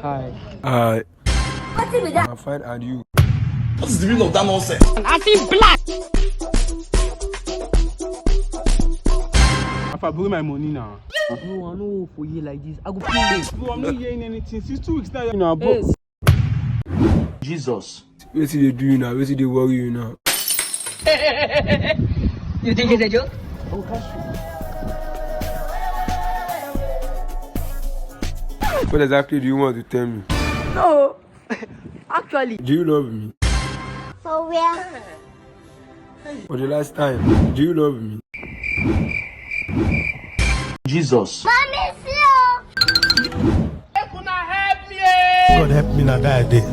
Hi. I'm fine, and you? What is the meaning of that nonsense? I see black. If I blow my money now. No, I know for you like this. I go pay you. Bro, I'm not hearing anything since 2 weeks now. You know, bro. Yes. Jesus. What did they do you now? What did they worry you now? You think it's a joke? Oh, that's true. What exactly do you want to tell me? No. Actually. Do you love me? For where? For the last time, do you love me? Jesus. Mommy, see you. Help me. God help me now that day.